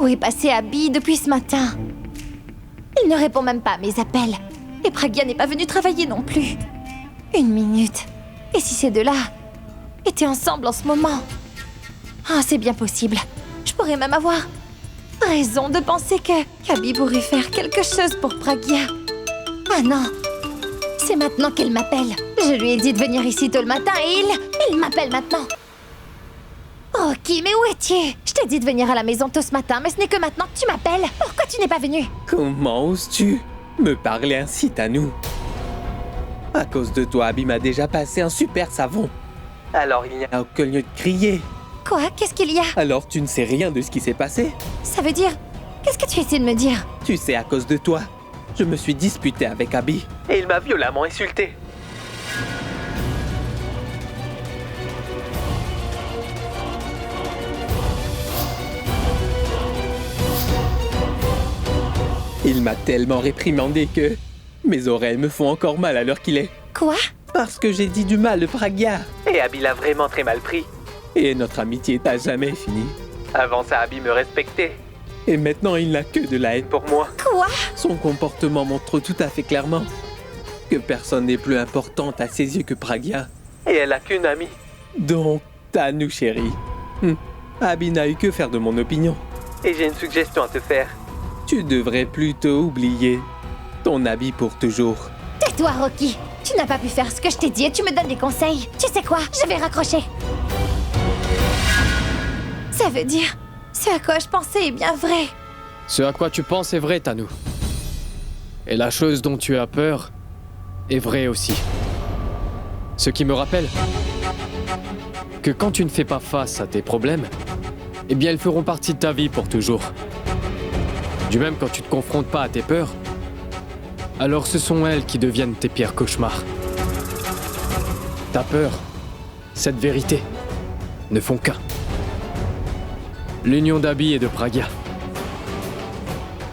Où est passé Abby depuis ce matin? Il ne répond même pas à mes appels. Et Pragya n'est pas venu travailler non plus. 1 minute. Et si ces deux-là étaient ensemble en ce moment? Ah, c'est bien possible. Je pourrais même avoir raison de penser qu'Abby pourrait faire quelque chose pour Pragya. Ah non. C'est maintenant qu'elle m'appelle. Je lui ai dit de venir ici tôt le matin et il m'appelle maintenant. Rocky, mais où es-tu? Je t'ai dit de venir à la maison tôt ce matin, mais ce n'est que maintenant que tu m'appelles. Pourquoi tu n'es pas venu? Comment oses-tu me parler ainsi, Tanou? À cause de toi, Abby m'a déjà passé un super savon. Alors il n'y a aucun lieu de crier. Quoi? Qu'est-ce qu'il y a? Alors tu ne sais rien de ce qui s'est passé? Ça veut dire... Qu'est-ce que tu essaies de me dire? Tu sais, à cause de toi, je me suis disputé avec Abby. Et il m'a violemment insulté. Il m'a tellement réprimandé que mes oreilles me font encore mal à l'heure qu'il est. Quoi? Parce que j'ai dit du mal de Pragya. Et Abby l'a vraiment très mal pris. Et notre amitié est à jamais finie. Avant ça, Abby me respectait. Et maintenant, il n'a que de la haine pour moi. Quoi? Son comportement montre tout à fait clairement que personne n'est plus importante à ses yeux que Pragya. Et elle a qu'une amie. Donc, Tanou, chérie. Abby n'a eu que faire de mon opinion. Et j'ai une suggestion à te faire. Tu devrais plutôt oublier ton habit pour toujours. Tais-toi, Rocky. Tu n'as pas pu faire ce que je t'ai dit et tu me donnes des conseils. Tu sais quoi? Je vais raccrocher. Ça veut dire... Ce à quoi je pensais est bien vrai. Ce à quoi tu penses est vrai, Tanou. Et la chose dont tu as peur est vraie aussi. Ce qui me rappelle que quand tu ne fais pas face à tes problèmes, eh bien ils feront partie de ta vie pour toujours. Du même quand tu ne te confrontes pas à tes peurs, alors ce sont elles qui deviennent tes pires cauchemars. Ta peur, cette vérité, ne font qu'un. L'union d'Abby et de Pragya.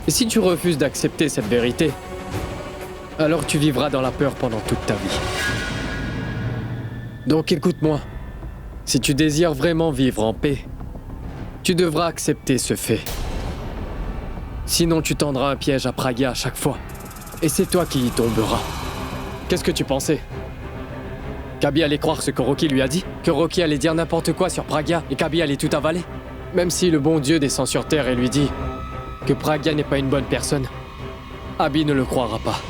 Et si tu refuses d'accepter cette vérité, alors tu vivras dans la peur pendant toute ta vie. Donc écoute-moi, si tu désires vraiment vivre en paix, tu devras accepter ce fait. Sinon tu tendras un piège à Pragya à chaque fois, et c'est toi qui y tomberas. Qu'est-ce que tu pensais? Qu'Abby allait croire ce que Rocky lui a dit? Que Rocky allait dire n'importe quoi sur Pragya et qu'Abby allait tout avaler? Même si le bon Dieu descend sur terre et lui dit que Pragya n'est pas une bonne personne, Abby ne le croira pas.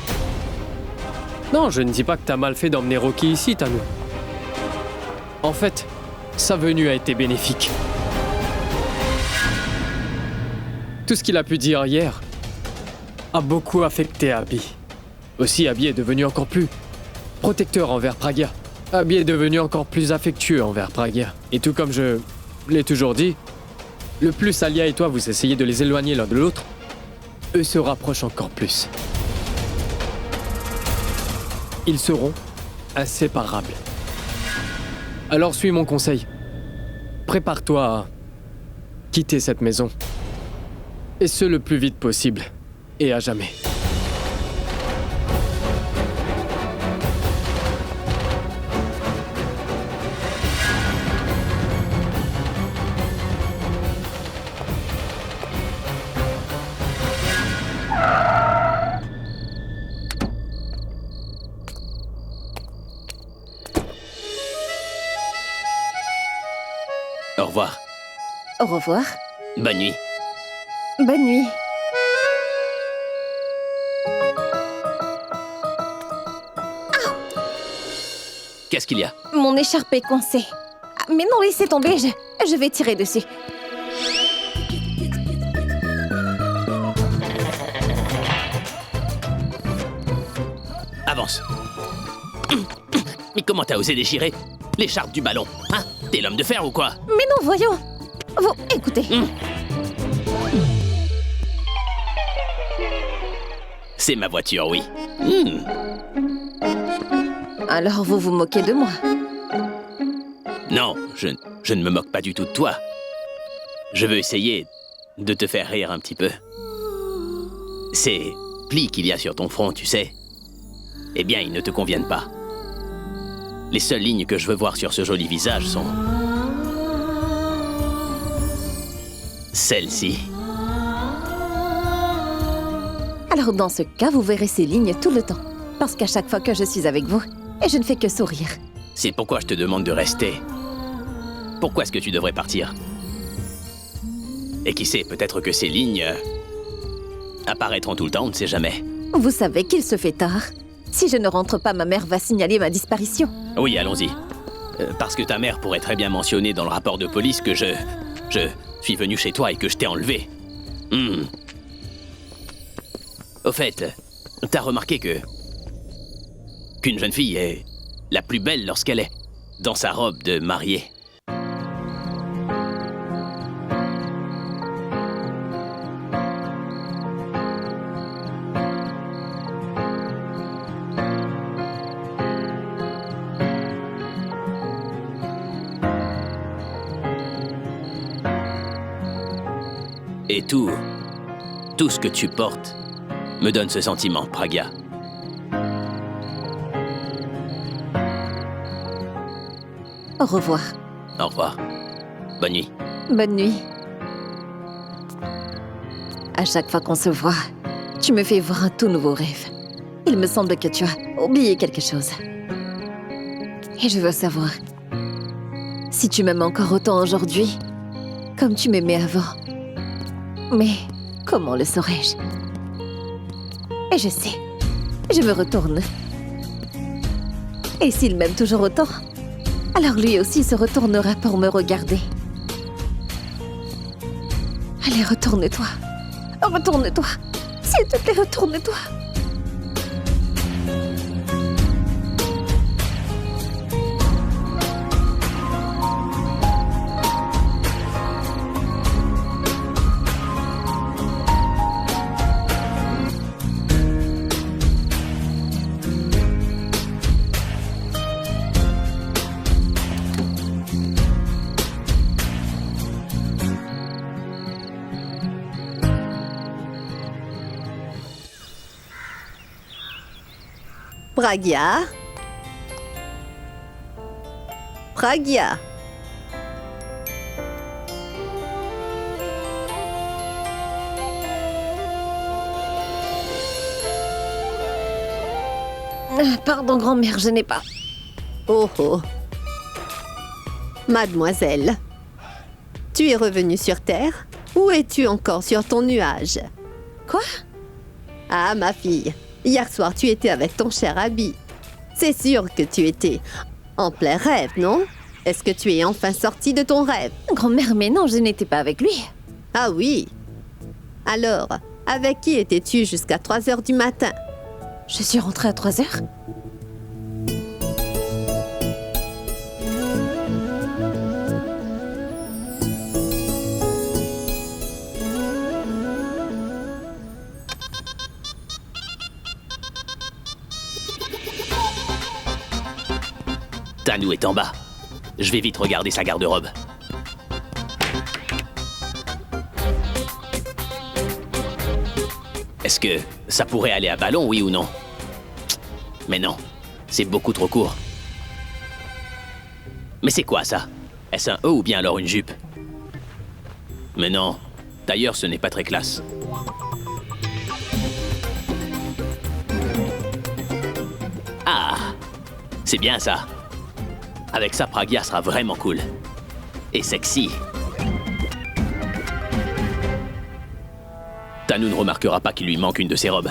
Non, je ne dis pas que t'as mal fait d'emmener Rocky ici, Tanou. En fait, sa venue a été bénéfique. Tout ce qu'il a pu dire hier a beaucoup affecté Abby. Aussi, Abby est devenu encore plus protecteur envers Pragya. Abby est devenu encore plus affectueux envers Pragya. Et tout comme je l'ai toujours dit, le plus Alia et toi vous essayez de les éloigner l'un de l'autre, eux se rapprochent encore plus. Ils seront inséparables. Alors suis mon conseil. Prépare-toi à quitter cette maison. Et ce le plus vite possible. Et à jamais. Au revoir. Au revoir. Bonne nuit. Bonne nuit. Qu'est-ce qu'il y a? Mon écharpe est coincée. Ah, mais non, laissez tomber, je vais tirer dessus. Avance. Mais comment t'as osé déchirer l'écharpe du ballon? Hein? T'es l'homme de fer ou quoi? Mais non, voyons. Vous, écoutez. C'est ma voiture, oui. Alors vous vous moquez de moi? Non, je ne me moque pas du tout de toi. Je veux essayer de te faire rire un petit peu. Ces plis qu'il y a sur ton front, tu sais, eh bien, ils ne te conviennent pas. Les seules lignes que je veux voir sur ce joli visage sont... celles-ci. Alors dans ce cas, vous verrez ces lignes tout le temps. Parce qu'à chaque fois que je suis avec vous, et je ne fais que sourire. C'est pourquoi je te demande de rester. Pourquoi est-ce que tu devrais partir? Et qui sait, peut-être que ces lignes apparaîtront tout le temps, on ne sait jamais. Vous savez qu'il se fait tard. Si je ne rentre pas, ma mère va signaler ma disparition. Oui, allons-y. Parce que ta mère pourrait très bien mentionner dans le rapport de police que je suis venu chez toi et que je t'ai enlevé. Au fait, t'as remarqué qu'une jeune fille est la plus belle lorsqu'elle est dans sa robe de mariée. Et tout ce que tu portes me donne ce sentiment, Pragya. Au revoir. Au revoir. Bonne nuit. Bonne nuit. À chaque fois qu'on se voit, tu me fais voir un tout nouveau rêve. Il me semble que tu as oublié quelque chose. Et je veux savoir si tu m'aimes encore autant aujourd'hui, comme tu m'aimais avant. Mais comment le saurais-je? Et je sais, je me retourne. Et s'il m'aime toujours autant, alors lui aussi se retournera pour me regarder. Allez, retourne-toi. Retourne-toi. S'il te plaît, retourne-toi. Pragya. Pragya. Pardon, grand-mère, je n'ai pas. Oh oh. Mademoiselle, tu es revenue sur Terre ou es-tu encore sur ton nuage? Quoi? Ah, ma fille, hier soir tu étais avec ton cher Abby. C'est sûr que tu étais en plein rêve, non? Est-ce que tu es enfin sortie de ton rêve? Grand-mère, mais non, je n'étais pas avec lui. Ah oui. Alors, avec qui étais-tu jusqu'à 3 heures du matin? Je suis rentrée à 3 heures. Tanou est en bas. Je vais vite regarder sa garde-robe. Est-ce que ça pourrait aller à ballon, oui ou non? Mais non, c'est beaucoup trop court. Mais c'est quoi ça? Est-ce un E ou bien alors une jupe? Mais non, d'ailleurs ce n'est pas très classe. Ah, c'est bien ça. Avec ça, Pragya sera vraiment cool. Et sexy. Tanou ne remarquera pas qu'il lui manque une de ses robes.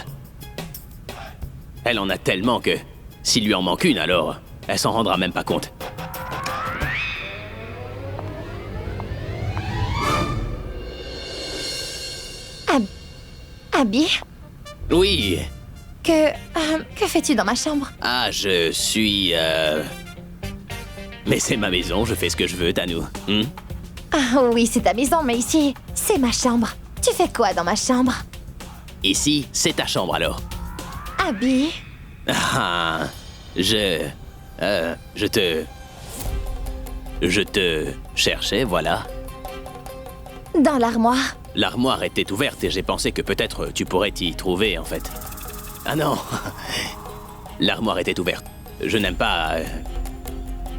Elle en a tellement que, s'il lui en manque une, alors, elle s'en rendra même pas compte. Abby, Oui. que fais-tu dans ma chambre? Ah, je suis... Mais c'est ma maison, je fais ce que je veux, Tanou. Ah oui, c'est ta maison, mais ici, c'est ma chambre. Tu fais quoi dans ma chambre? Ici, c'est ta chambre alors. Abby, Ah, je te cherchais, voilà. dans l'armoire. L'armoire était ouverte et j'ai pensé que peut-être tu pourrais t'y trouver, en fait. Ah non. L'armoire était ouverte. Je n'aime pas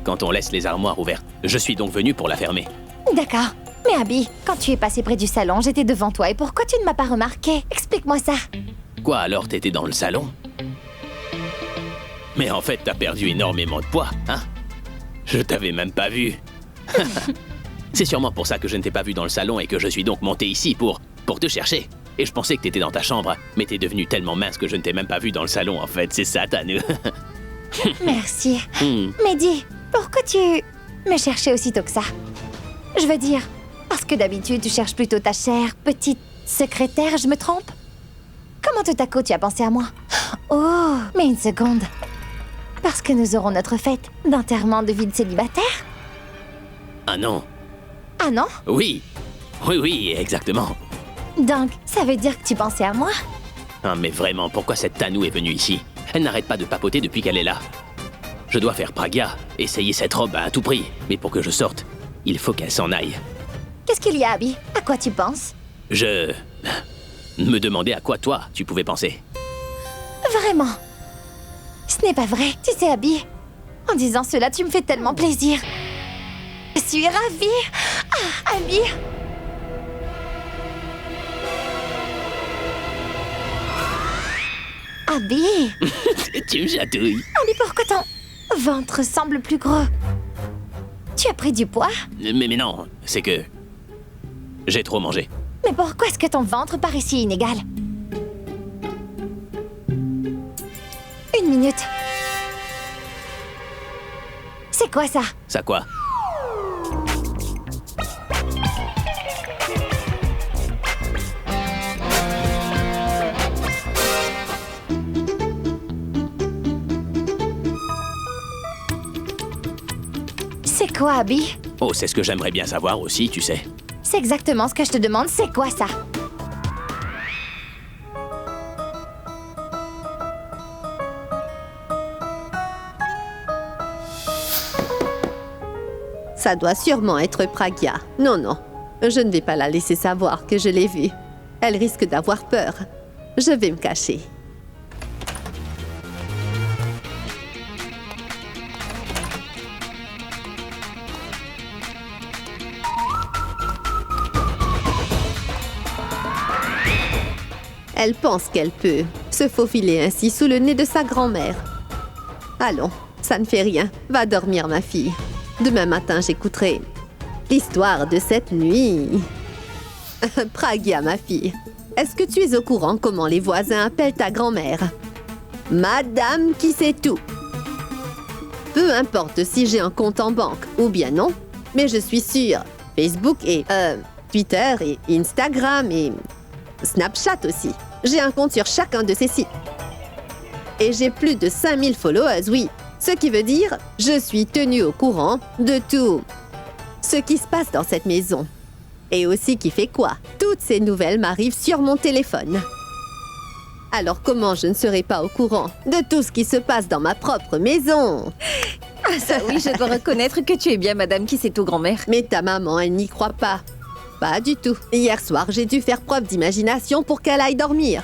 quand on laisse les armoires ouvertes. Je suis donc venu pour la fermer. D'accord. Mais Abby, quand tu es passé près du salon, j'étais devant toi et pourquoi tu ne m'as pas remarqué? Explique-moi ça. Quoi alors, t'étais dans le salon? Mais en fait, t'as perdu énormément de poids, hein? Je t'avais même pas vu. C'est sûrement pour ça que je ne t'ai pas vu dans le salon et que je suis donc monté ici pour te chercher. Et je pensais que t'étais dans ta chambre, mais t'es devenu tellement mince que je ne t'ai même pas vu dans le salon, en fait. C'est ça, Tanu. Merci. Mais dis, pourquoi tu me cherchais aussitôt que ça? Je veux dire, parce que d'habitude, tu cherches plutôt ta chère petite secrétaire, je me trompe? Comment tout à coup tu as pensé à moi? Oh, mais une seconde. Parce que nous aurons notre fête d'enterrement de vie de célibataire? Ah non. Ah non? Oui. Oui, exactement. Donc, ça veut dire que tu pensais à moi? Ah, mais vraiment, pourquoi cette Tanu est venue ici? Elle n'arrête pas de papoter depuis qu'elle est là. Je dois faire Pragya, essayer cette robe à tout prix. Mais pour que je sorte, il faut qu'elle s'en aille. Qu'est-ce qu'il y a, Abby? À quoi tu penses? Je me demandais à quoi toi, tu pouvais penser. Vraiment? Ce n'est pas vrai, tu sais, Abby. En disant cela, tu me fais tellement plaisir. Je suis ravie. Ah, Abby. Abby. Tu me chatouilles. Abby, pourquoi ton ventre semble plus gros? Tu as pris du poids? Mais non, c'est que j'ai trop mangé. Mais pourquoi est-ce que ton ventre paraît si inégal? Une minute. C'est quoi ça? Ça quoi? C'est quoi, Abby? Oh, c'est ce que j'aimerais bien savoir aussi, tu sais. C'est exactement ce que je te demande, c'est quoi ça? Ça doit sûrement être Pragya. Non, je ne vais pas la laisser savoir que je l'ai vue. Elle risque d'avoir peur. Je vais me cacher. Elle pense qu'elle peut se faufiler ainsi sous le nez de sa grand-mère. Allons, ça ne fait rien. Va dormir, ma fille. Demain matin, j'écouterai l'histoire de cette nuit. Pragya, ma fille, est-ce que tu es au courant comment les voisins appellent ta grand-mère? Madame qui sait tout. Peu importe si j'ai un compte en banque ou bien non, mais je suis sûre. Facebook et Twitter et Instagram et Snapchat aussi. J'ai un compte sur chacun de ces sites. Et j'ai plus de 5000 followers, oui. Ce qui veut dire, je suis tenue au courant de tout ce qui se passe dans cette maison. Et aussi qui fait quoi? Toutes ces nouvelles m'arrivent sur mon téléphone. Alors comment je ne serai pas au courant de tout ce qui se passe dans ma propre maison? Ah ça oui, je dois reconnaître que tu es bien madame qui sait tout, grand-mère. Mais ta maman, elle n'y croit pas. Pas du tout. Hier soir, j'ai dû faire preuve d'imagination pour qu'elle aille dormir.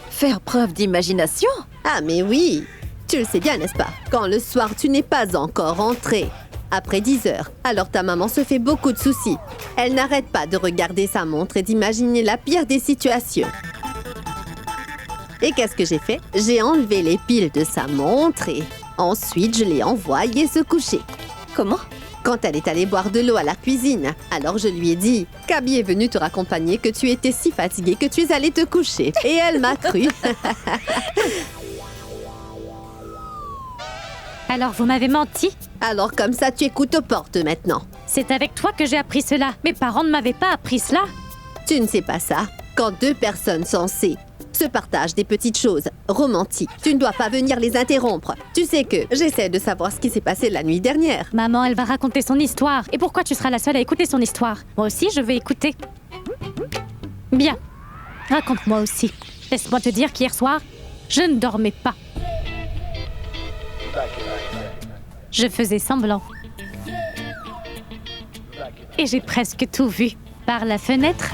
Faire preuve d'imagination? Ah mais oui, tu le sais bien, n'est-ce pas? Quand le soir, tu n'es pas encore rentré, après 10 heures, alors ta maman se fait beaucoup de soucis. Elle n'arrête pas de regarder sa montre et d'imaginer la pire des situations. Et qu'est-ce que j'ai fait? J'ai enlevé les piles de sa montre et ensuite je l'ai envoyée se coucher. Comment? Quand elle est allée boire de l'eau à la cuisine, alors je lui ai dit qu'Abby est venue te raccompagner, que tu étais si fatiguée que tu es allée te coucher. Et elle m'a cru. Alors vous m'avez menti? Alors comme ça, tu écoutes aux portes maintenant. C'est avec toi que j'ai appris cela. Mes parents ne m'avaient pas appris cela. Tu ne sais pas ça. Quand deux personnes sensées se partagent des petites choses romantiques, tu ne dois pas venir les interrompre. Tu sais que j'essaie de savoir ce qui s'est passé la nuit dernière. Maman, elle va raconter son histoire. Et pourquoi tu seras la seule à écouter son histoire? Moi aussi, je vais écouter. Bien. Raconte-moi aussi. Laisse-moi te dire qu'hier soir, je ne dormais pas. Je faisais semblant. Et j'ai presque tout vu. Par la fenêtre.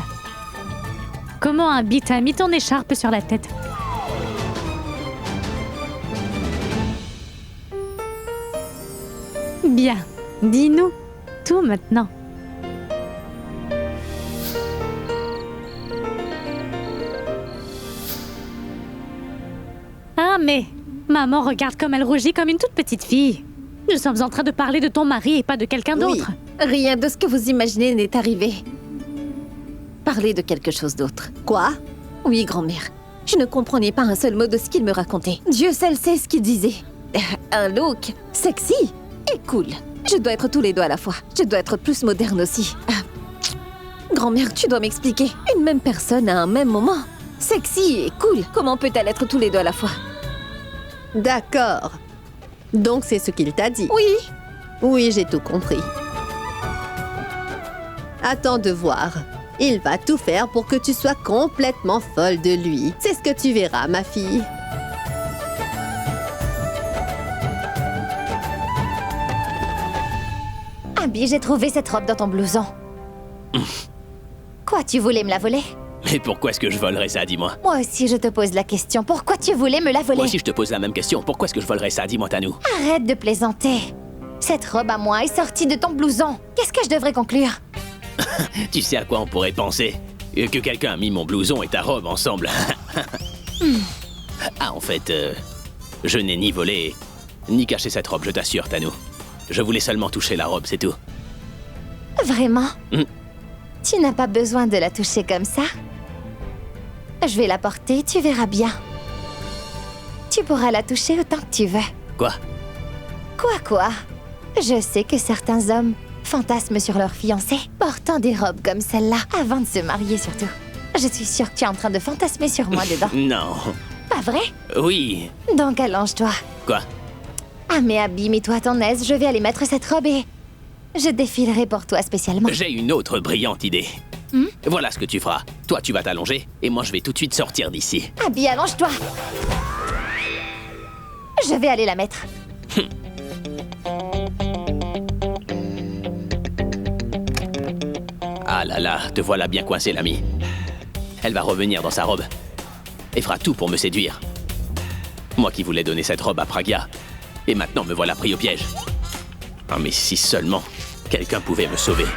Comment un bit a mis ton écharpe sur la tête? Bien, dis-nous tout maintenant. Maman, regarde comme elle rougit comme une toute petite fille. Nous sommes en train de parler de ton mari et pas de quelqu'un d'autre. Rien de ce que vous imaginez n'est arrivé. Parlez de quelque chose d'autre. Quoi? Oui, grand-mère. Je ne comprenais pas un seul mot de ce qu'il me racontait. Dieu seul sait ce qu'il disait. Un look sexy et cool. Je dois être tous les deux à la fois. Je dois être plus moderne aussi. Grand-mère, tu dois m'expliquer. Une même personne à un même moment. Sexy et cool. Comment peut-elle être tous les deux à la fois? D'accord. Donc c'est ce qu'il t'a dit? Oui. Oui, j'ai tout compris. Attends de voir. Il va tout faire pour que tu sois complètement folle de lui. C'est ce que tu verras, ma fille. Abby, j'ai trouvé cette robe dans ton blouson. Quoi, tu voulais me la voler? Mais pourquoi est-ce que je volerais ça, dis-moi? Moi aussi, je te pose la question. Pourquoi tu voulais me la voler? Moi aussi, je te pose la même question. Pourquoi est-ce que je volerais ça, dis-moi, Tanou? Arrête de plaisanter. Cette robe à moi est sortie de ton blouson. Qu'est-ce que je devrais conclure? Tu sais à quoi on pourrait penser? Que quelqu'un a mis mon blouson et ta robe ensemble. Ah, en fait, je n'ai ni volé, ni caché cette robe, je t'assure, Tanou. Je voulais seulement toucher la robe, c'est tout. Vraiment? Tu n'as pas besoin de la toucher comme ça? Je vais la porter, tu verras bien. Tu pourras la toucher autant que tu veux. Quoi? Quoi? Je sais que certains hommes fantasment sur leurs fiancés, portant des robes comme celle-là, avant de se marier surtout. Je suis sûre que tu es en train de fantasmer sur moi dedans. Non. Pas vrai? Oui. Donc allonge-toi. Quoi? Ah mais Abby, mets-toi à ton aise, je vais aller mettre cette robe et... je défilerai pour toi spécialement. J'ai une autre brillante idée. Voilà ce que tu feras. Toi, tu vas t'allonger, et moi, je vais tout de suite sortir d'ici. Abby, allonge-toi. Je vais aller la mettre. Ah là là, te voilà bien coincé, l'ami. Elle va revenir dans sa robe et fera tout pour me séduire. Moi qui voulais donner cette robe à Pragya, et maintenant me voilà pris au piège. Ah mais si seulement quelqu'un pouvait me sauver.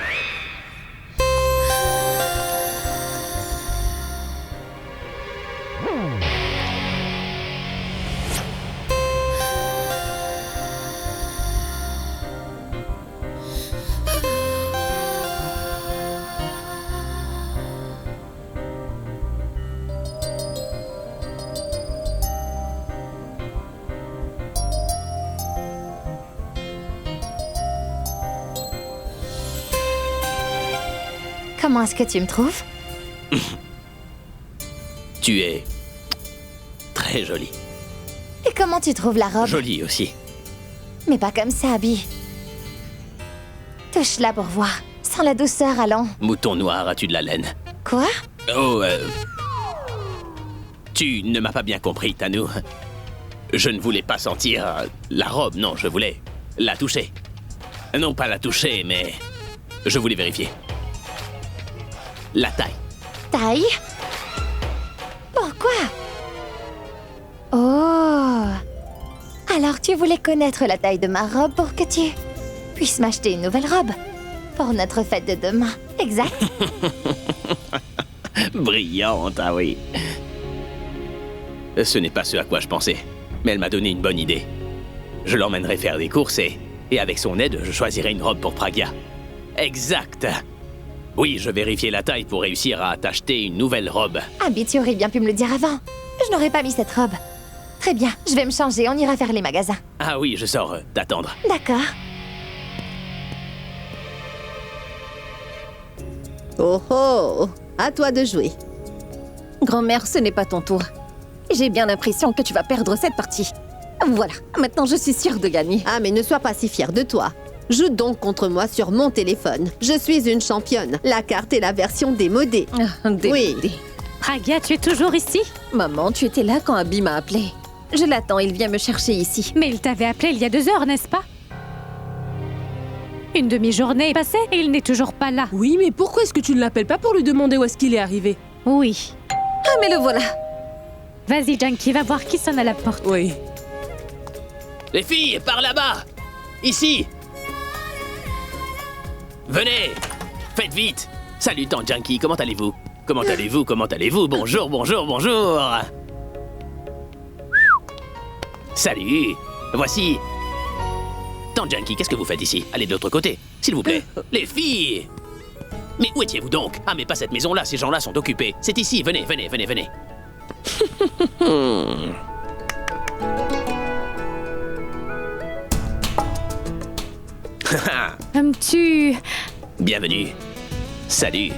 Comment est-ce que tu me trouves? Tu es très jolie. Et comment tu trouves la robe? Jolie aussi. Mais pas comme ça, Abby. Touche-la pour voir. Sans la douceur, allons. Mouton noir, as-tu de la laine? Quoi? Oh, tu ne m'as pas bien compris, Tanou. Je ne voulais pas sentir la robe, non, je voulais la toucher. Non, pas la toucher, mais je voulais vérifier. La taille. Taille? Pourquoi? Oh! Alors tu voulais connaître la taille de ma robe pour que tu puisses m'acheter une nouvelle robe pour notre fête de demain, exact? Brillante, ah oui. Ce n'est pas ce à quoi je pensais, mais elle m'a donné une bonne idée. Je l'emmènerai faire des courses et avec son aide, je choisirai une robe pour Pragya. Exact. Oui, je vérifiais la taille pour réussir à t'acheter une nouvelle robe. Abby, tu aurais bien pu me le dire avant. Je n'aurais pas mis cette robe. Très bien, je vais me changer, on ira faire les magasins. Ah oui, je sors t'attendre. D'accord. Oh oh! À toi de jouer. Grand-mère, ce n'est pas ton tour. J'ai bien l'impression que tu vas perdre cette partie. Voilà, maintenant je suis sûre de gagner. Ah, mais ne sois pas si fière de toi. Joue donc contre moi sur mon téléphone. Je suis une championne. La carte est la version démodée. Oui. Pragya, tu es toujours ici? Maman, tu étais là quand Abby m'a appelé. Je l'attends, il vient me chercher ici. Mais il t'avait appelé il y a 2 heures, n'est-ce pas? Une demi-journée est passée et il n'est toujours pas là. Oui, mais pourquoi est-ce que tu ne l'appelles pas pour lui demander où est-ce qu'il est arrivé? Oui. Ah, mais le voilà. Vas-y, Junkie, va voir qui sonne à la porte. Oui. Les filles, par là-bas! Ici! Venez! Faites vite! Salut, tant Junkie, comment allez-vous? Comment allez-vous? Comment allez-vous? Bonjour, bonjour, bonjour! Salut. Voici... Tante Junkie, qu'est-ce que vous faites ici? Allez de l'autre côté, s'il vous plaît. Les filles! Mais où étiez-vous donc? Ah, mais pas cette maison-là, ces gens-là sont occupés. C'est ici, venez, venez, venez, venez. Tu... Bienvenue. Salut.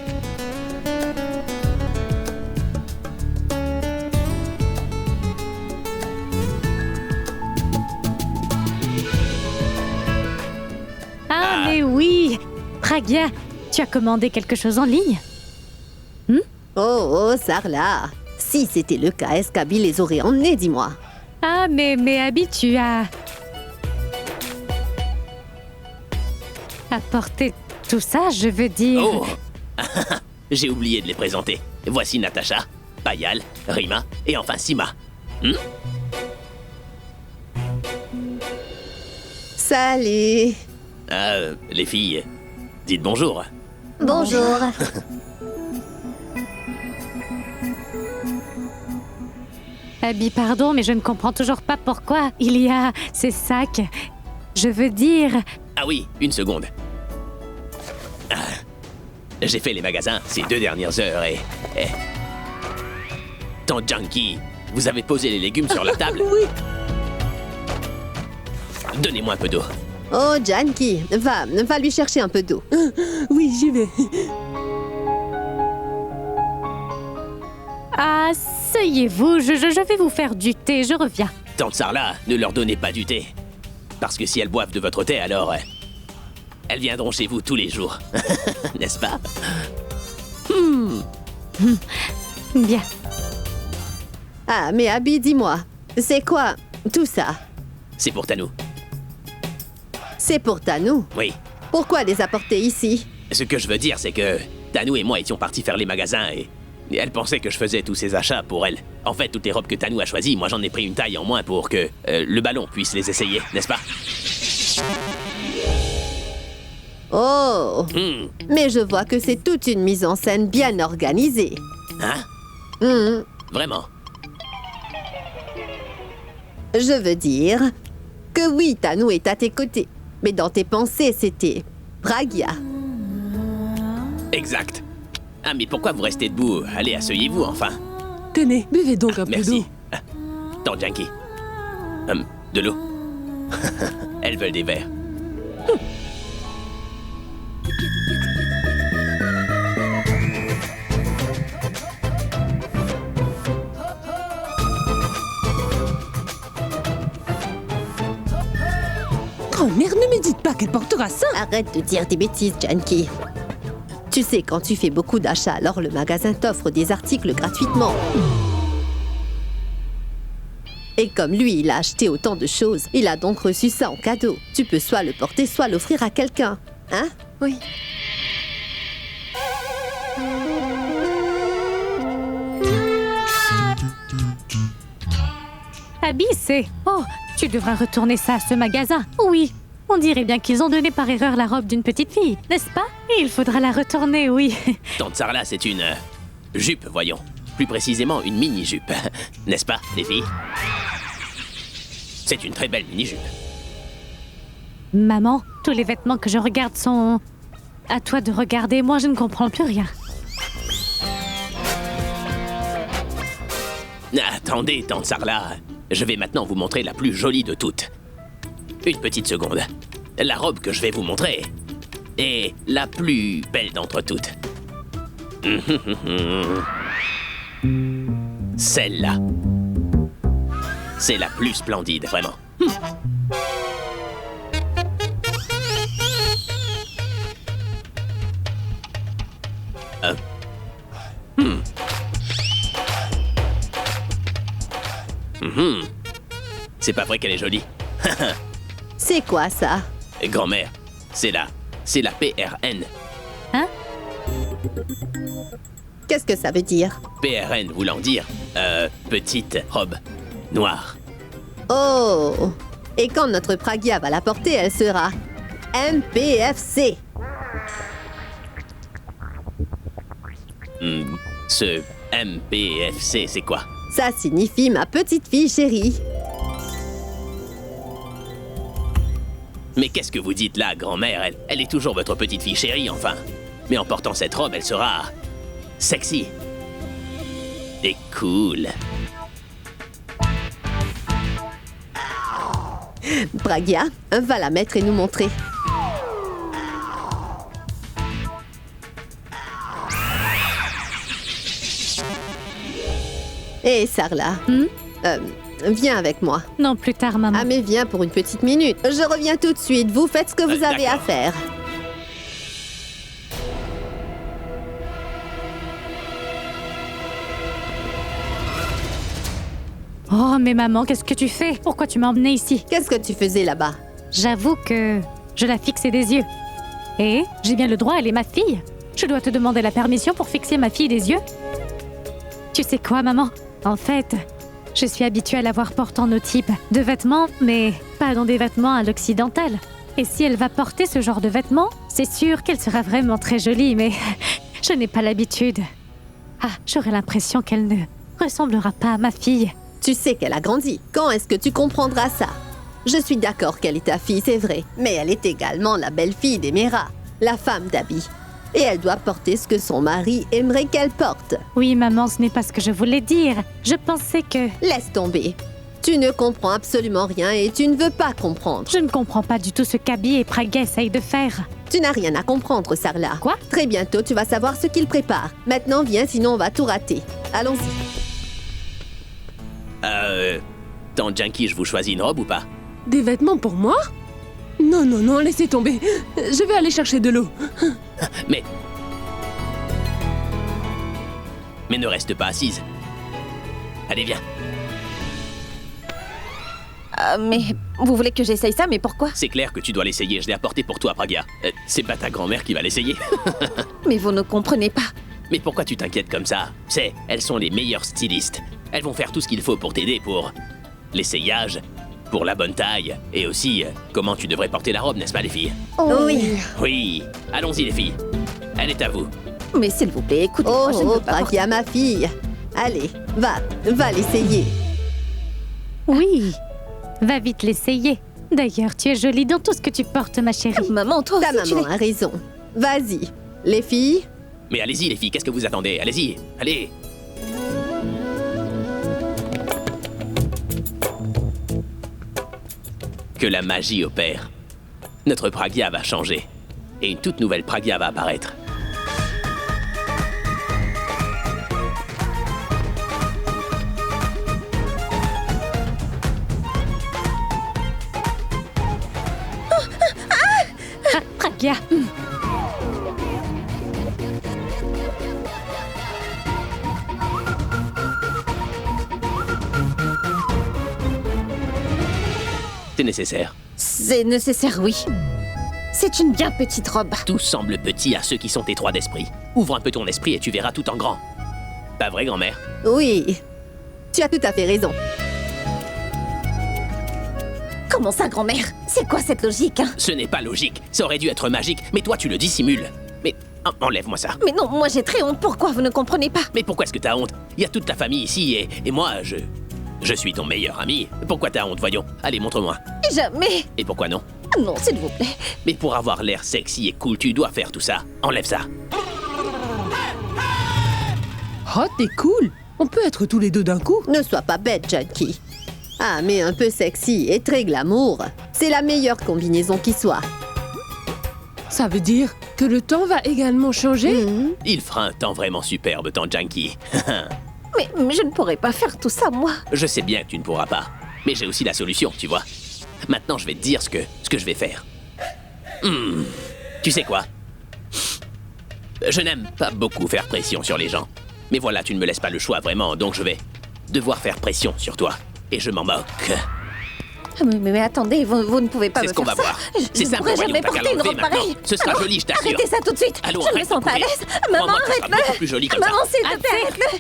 Ah, mais oui! Pragya, tu as commandé quelque chose en ligne? Oh, Sarla. Si c'était le cas, est-ce qu'Abby les aurait emmenés, dis-moi? Ah, mais Abby, tu as... apporté tout ça, je veux dire... Oh. J'ai oublié de les présenter. Voici Natacha, Payal, Rima et enfin Sima. Salut. Les filles, dites bonjour. Bonjour. Abby, pardon, mais je ne comprends toujours pas pourquoi il y a ces sacs. Je veux dire... Ah oui, une seconde. J'ai fait les magasins ces 2 dernières heures et... Tante Junkie, vous avez posé les légumes sur la table? Oui. Donnez-moi un peu d'eau. Oh, Janky, va lui chercher un peu d'eau. Oui, j'y vais. Asseyez-vous, je vais vous faire du thé, je reviens. Tante Sarla, ne leur donnez pas du thé. Parce que si elles boivent de votre thé, alors... elles viendront chez vous tous les jours. N'est-ce pas? Bien. Ah, mais Abby, dis-moi, c'est quoi tout ça? C'est pour Tanou. C'est pour Tanou. Oui. Pourquoi les apporter ici? Ce que je veux dire, c'est que Tanou et moi étions partis faire les magasins et elle pensait que je faisais tous ces achats pour elle. En fait, toutes les robes que Tanou a choisies, moi j'en ai pris une taille en moins pour que le ballon puisse les essayer, n'est-ce pas? Oh, mais je vois que c'est toute une mise en scène bien organisée. Hein? Vraiment? Je veux dire que oui, Tanou est à tes côtés. Mais dans tes pensées, c'était Pragya. Exact. Ah, mais pourquoi vous restez debout? Allez, asseyez-vous enfin. Tenez, buvez donc un peu Merci. d'eau. Tante Junkie. De l'eau. Elles veulent des verres. Grand-mère, ne me dites pas qu'elle portera ça. Arrête de dire des bêtises, Janky. Tu sais, quand tu fais beaucoup d'achats, alors le magasin t'offre des articles gratuitement. Et comme lui, il a acheté autant de choses, il a donc reçu ça en cadeau. Tu peux soit le porter, soit l'offrir à quelqu'un. Hein? Oui. Abby, c'est... Oh, tu devras retourner ça à ce magasin. Oui, on dirait bien qu'ils ont donné par erreur la robe d'une petite fille, n'est-ce pas? Il faudra la retourner, oui. Tante Sarla, c'est une jupe, voyons. Plus précisément, une mini-jupe. N'est-ce pas, les filles? C'est une très belle mini-jupe. Maman, tous les vêtements que je regarde sont... À toi de regarder, moi je ne comprends plus rien. Attendez, Tante Sarla. Je vais maintenant vous montrer la plus jolie de toutes. Une petite seconde. La robe que je vais vous montrer est la plus belle d'entre toutes. Celle-là. C'est la plus splendide, vraiment. C'est pas vrai qu'elle est jolie. C'est quoi ça? Grand-mère, c'est la PRN. Hein? Qu'est-ce que ça veut dire? PRN voulant dire petite robe noire. Oh! Et quand notre Pragya va la porter, elle sera MPFC. Ce MPFC, c'est quoi? Ça signifie ma petite fille chérie. Mais qu'est-ce que vous dites là, grand-mère? Elle est toujours votre petite fille chérie, enfin. Mais en portant cette robe, elle sera... sexy. Et cool. Pragya, va la mettre et nous montrer. Hé, Sarla. Viens avec moi. Non, plus tard, maman. Ah, mais viens pour une petite minute. Je reviens tout de suite. Vous faites ce que vous avez à d'accord. faire. Oh, mais maman, qu'est-ce que tu fais? Pourquoi tu m'as emmenée ici? Qu'est-ce que tu faisais là-bas? J'avoue que je la fixais des yeux. Et j'ai bien le droit, elle est ma fille. Je dois te demander la permission pour fixer ma fille des yeux. Tu sais quoi, maman? En fait, je suis habituée à la voir portant nos types de vêtements, mais pas dans des vêtements à l'occidental. Et si elle va porter ce genre de vêtements, c'est sûr qu'elle sera vraiment très jolie, mais je n'ai pas l'habitude. Ah, j'aurais l'impression qu'elle ne ressemblera pas à ma fille. Tu sais qu'elle a grandi. Quand est-ce que tu comprendras ça? Je suis d'accord qu'elle est ta fille, c'est vrai. Mais elle est également la belle-fille d'Emera, la femme d'Abby. Et elle doit porter ce que son mari aimerait qu'elle porte. Oui, maman, ce n'est pas ce que je voulais dire. Je pensais que... Laisse tomber. Tu ne comprends absolument rien et tu ne veux pas comprendre. Je ne comprends pas du tout ce qu'Abby et Pragya essayent de faire. Tu n'as rien à comprendre, Sarla. Quoi? Très bientôt, tu vas savoir ce qu'ils préparent. Maintenant, viens, sinon on va tout rater. Allons-y. Tante Janky, je vous choisis une robe ou pas? Des vêtements pour moi? Non, non, non, laissez tomber. Je vais aller chercher de l'eau. Mais ne reste pas assise. Allez, viens. Mais vous voulez que j'essaye ça, mais pourquoi? C'est clair que tu dois l'essayer. Je l'ai apporté pour toi, Pragya. C'est pas ta grand-mère qui va l'essayer. Mais vous ne comprenez pas. Mais pourquoi tu t'inquiètes comme ça? C'est, elles sont les meilleures stylistes. Elles vont faire tout ce qu'il faut pour t'aider pour l'essayage, pour la bonne taille, et aussi comment tu devrais porter la robe, n'est-ce pas, les filles? Oui. Oui. Allons-y, les filles. Elle est à vous. Mais s'il vous plaît, écoutez-moi, je ne Oh, veux pas porter... Pragya, ma fille. Allez, va l'essayer. Oui, va vite l'essayer. D'ailleurs, tu es jolie dans tout ce que tu portes, ma chérie. Maman, toi Ta aussi, maman a raison. Vas-y. Les filles, Mais allez-y, les filles, qu'est-ce que vous attendez? Allez-y, allez. Que la magie opère. Notre Pragya va changer. Et une toute nouvelle Pragya va apparaître. Pragya. C'est nécessaire. C'est nécessaire, oui. C'est une bien petite robe. Tout semble petit à ceux qui sont étroits d'esprit. Ouvre un peu ton esprit et tu verras tout en grand. Pas vrai, grand-mère? oui. Tu as tout à fait raison. Comment ça, grand-mère? C'est quoi cette logique, hein? Ce n'est pas logique. Ça aurait dû être magique, mais toi, tu le dissimules. Mais enlève-moi ça. Mais non, moi j'ai très honte. Pourquoi vous ne comprenez pas? Mais pourquoi est-ce que t'as honte? Il y a toute ta famille ici et moi, je suis ton meilleur ami. Pourquoi t'as honte, voyons? Allez, montre-moi. Jamais. Et pourquoi non? Non, s'il vous plaît. Mais pour avoir l'air sexy et cool, tu dois faire tout ça. Enlève ça. Oh, t'es cool. On peut être tous les deux d'un coup. Ne sois pas bête, Janky. Ah, mais un peu sexy et très glamour. C'est la meilleure combinaison qui soit. Ça veut dire que le temps va également changer? Mhm. Il fera un temps vraiment superbe, tante Janky. Mais je ne pourrais pas faire tout ça, moi. Je sais bien que tu ne pourras pas. Mais j'ai aussi la solution, tu vois. Maintenant, je vais te dire ce que je vais faire. Tu sais quoi? Je n'aime pas beaucoup faire pression sur les gens. Mais voilà, tu ne me laisses pas le choix vraiment, donc je vais devoir faire pression sur toi. Et je m'en moque. Mais attendez, vous ne pouvez pas C'est me ce qu'on faire va ça. voir. Je C'est ne simple, pourrais voyons, jamais t'as qu'à porter une l'enlever robe maintenant. pareille. Ce sera Alors, joli, je t'assure. Arrêtez ça tout de suite. Allons, je me arrête sens de pas à courir. l'aise. Maman, Crois-moi que ça sera beaucoup arrête-le. plus joli comme Maman, ça. s'il te plaît, arrête-le.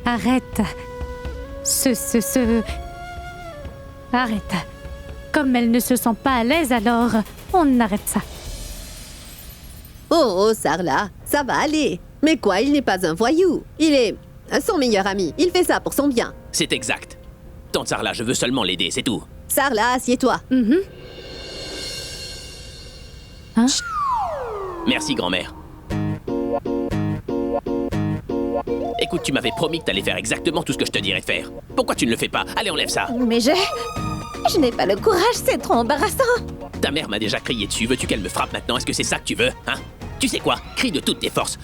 Arrête. Arrête. Comme elle ne se sent pas à l'aise, alors on arrête ça. Oh, Sarla, ça va aller. Mais quoi, il n'est pas un voyou. Il est son meilleur ami. Il fait ça pour son bien. C'est exact. Tante Sarla, je veux seulement l'aider, c'est tout. Sarla, assieds-toi. Merci, grand-mère. Écoute, tu m'avais promis que t'allais faire exactement tout ce que je te dirais de faire. Pourquoi tu ne le fais pas? Allez, enlève ça. Mais je n'ai pas le courage, c'est trop embarrassant. Ta mère m'a déjà crié dessus. Veux-tu qu'elle me frappe maintenant? Est-ce que c'est ça que tu veux, hein? Tu sais quoi? Crie de toutes tes forces.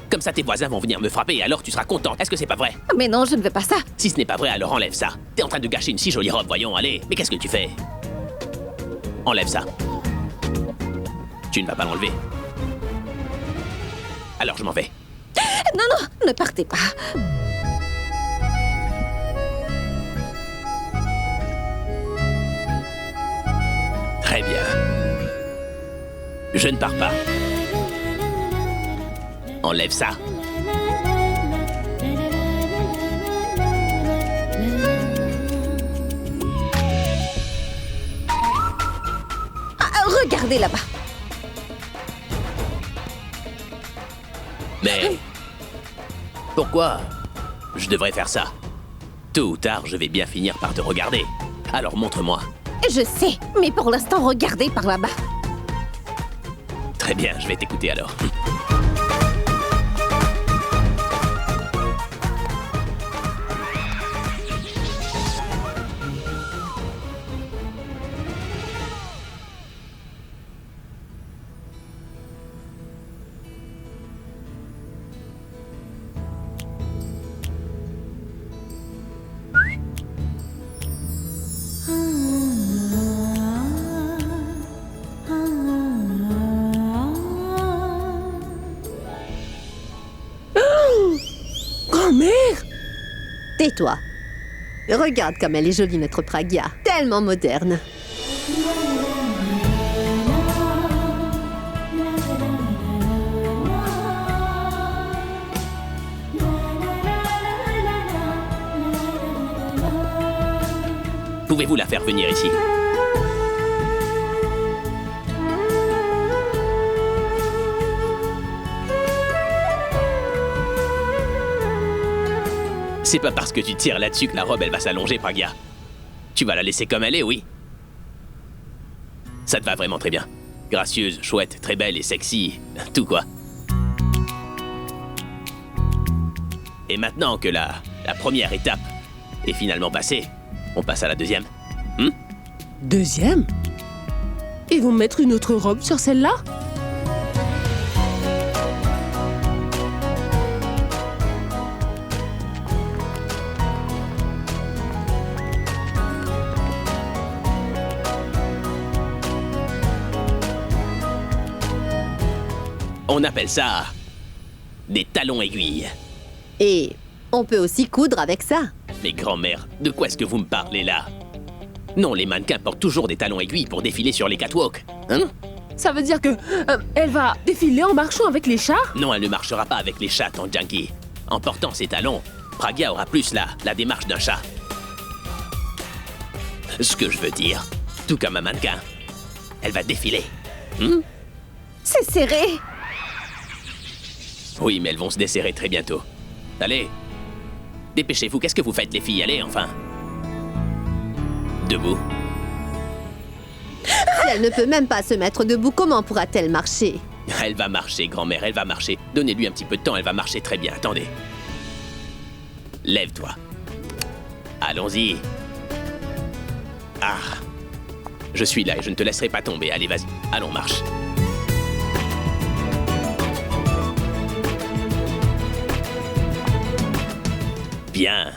Comme ça, tes voisins vont venir me frapper et alors tu seras contente. Est-ce que c'est pas vrai? Mais non, je ne veux pas ça. Si ce n'est pas vrai, alors enlève ça. T'es en train de gâcher une si jolie robe, voyons, allez. Mais qu'est-ce que tu fais? Enlève ça. Tu ne vas pas l'enlever. Alors je m'en vais. Non, non, ne partez pas. Très bien. Je ne pars pas. Enlève ça. Regardez là-bas. Mais... pourquoi je devrais faire ça? Tôt ou tard, je vais bien finir par te regarder. Alors montre-moi. Je sais, mais pour l'instant, regardez par là-bas. Très bien, je vais t'écouter alors. Grand-mère! Tais-toi. Regarde comme elle est jolie, notre Pragya. Tellement moderne. Pouvez-vous la faire venir ici? C'est pas parce que tu tires là-dessus que la robe, elle va s'allonger, Pragya. Tu vas la laisser comme elle est, oui? Ça te va vraiment très bien. Gracieuse, chouette, très belle et sexy. Tout quoi. Et maintenant que la première étape est finalement passée, on passe à la deuxième. Deuxième? Ils vont mettre une autre robe sur celle-là? On appelle ça des talons aiguilles. Et on peut aussi coudre avec ça. Mais grand-mère, de quoi est-ce que vous me parlez là? Non, les mannequins portent toujours des talons aiguilles pour défiler sur les catwalks. Hein? Ça veut dire que elle va défiler en marchant avec les chats? Non, elle ne marchera pas avec les chats, ton junkie. En portant ses talons, Pragya aura plus la démarche d'un chat. Ce que je veux dire, tout comme un mannequin, elle va défiler. C'est serré. Oui, mais elles vont se desserrer très bientôt. Allez, dépêchez-vous, qu'est-ce que vous faites les filles? Allez, enfin. Debout. Si elle ne peut même pas se mettre debout, comment pourra-t-elle marcher? Elle va marcher, grand-mère, elle va marcher. Donnez-lui un petit peu de temps, elle va marcher très bien. Attendez. Lève-toi. Allons-y. Ah. Je suis là et je ne te laisserai pas tomber. Allez, vas-y. Allons, marche. Bien.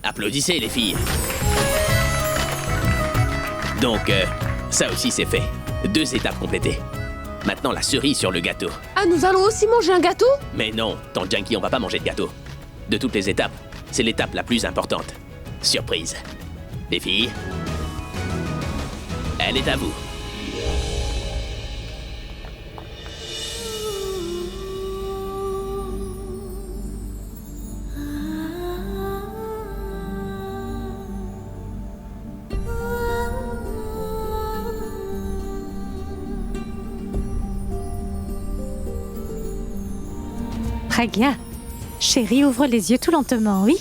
Applaudissez les filles. Donc, ça aussi c'est fait. 2 étapes complétées. Maintenant, la cerise sur le gâteau. Ah, nous allons aussi manger un gâteau? Mais non, dans Junkie, on va pas manger de gâteau. De toutes les étapes, c'est l'étape la plus importante. Surprise. Les filles, elle est à vous. Pragya, chérie, ouvre les yeux tout lentement, oui?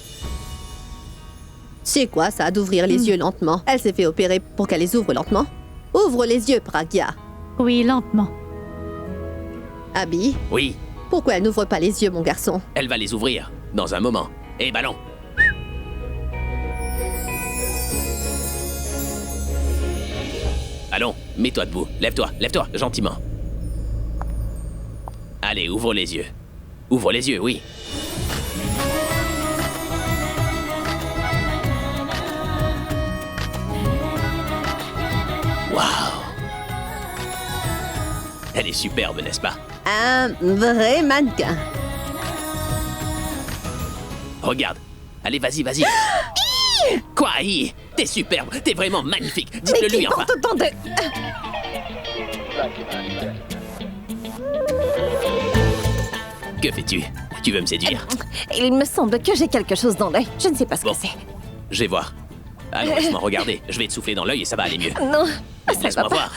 C'est quoi ça, d'ouvrir les yeux lentement? Elle s'est fait opérer pour qu'elle les ouvre lentement. Ouvre les yeux, Pragya. Oui, lentement. Abby, Oui, pourquoi elle n'ouvre pas les yeux, mon garçon? elle va les ouvrir dans un moment. Et ballon. Allons, mets-toi debout. Lève-toi, gentiment. Allez, ouvre les yeux. Ouvre les yeux, oui. Waouh! Elle est superbe, n'est-ce pas? Un vrai mannequin. Regarde. Allez, vas-y. Quoi, hi? T'es superbe, t'es vraiment magnifique. Mais Dites-le qui lui, enfin. porte autant de... Que fais-tu? Tu veux me séduire? Il me semble que j'ai quelque chose dans l'œil. Je ne sais pas ce Bon. que c'est. Je vais voir. Allons, laisse-moi regarder. Je vais te souffler dans l'œil et ça va aller mieux. Non, ça va Laisse-moi pas. voir.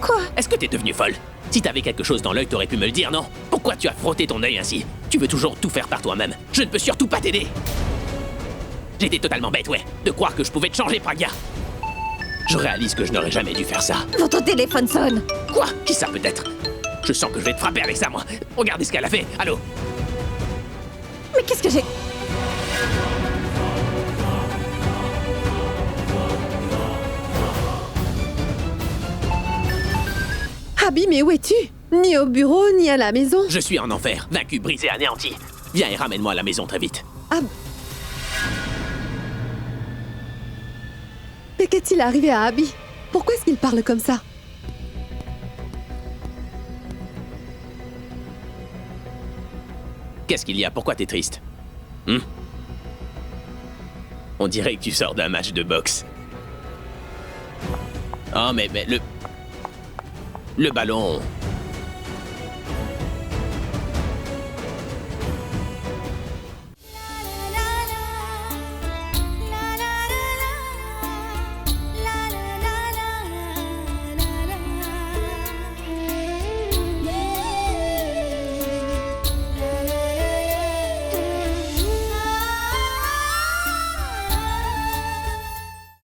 Quoi? Est-ce que t'es devenue folle? Si t'avais quelque chose dans l'œil, t'aurais pu me le dire, non? Pourquoi tu as frotté ton œil ainsi? Tu veux toujours tout faire par toi-même. Je ne peux surtout pas t'aider. J'étais totalement bête, ouais, de croire que je pouvais te changer, Pragya. Je réalise que je n'aurais jamais dû faire ça. Votre téléphone sonne. Quoi? Qui ça peut être? Je sens que je vais te frapper avec ça, moi. Regardez ce qu'elle a fait. Allô? Mais qu'est-ce que j'ai... Abby, mais où es-tu? Ni au bureau, ni à la maison. Je suis en enfer, vaincu, brisé, anéanti. Viens et ramène-moi à la maison très vite. Mais qu'est-il arrivé à Abby? Pourquoi est-ce qu'il parle comme ça? Qu'est-ce qu'il y a? Pourquoi t'es triste? On dirait que tu sors d'un match de boxe. Oh, mais le ballon...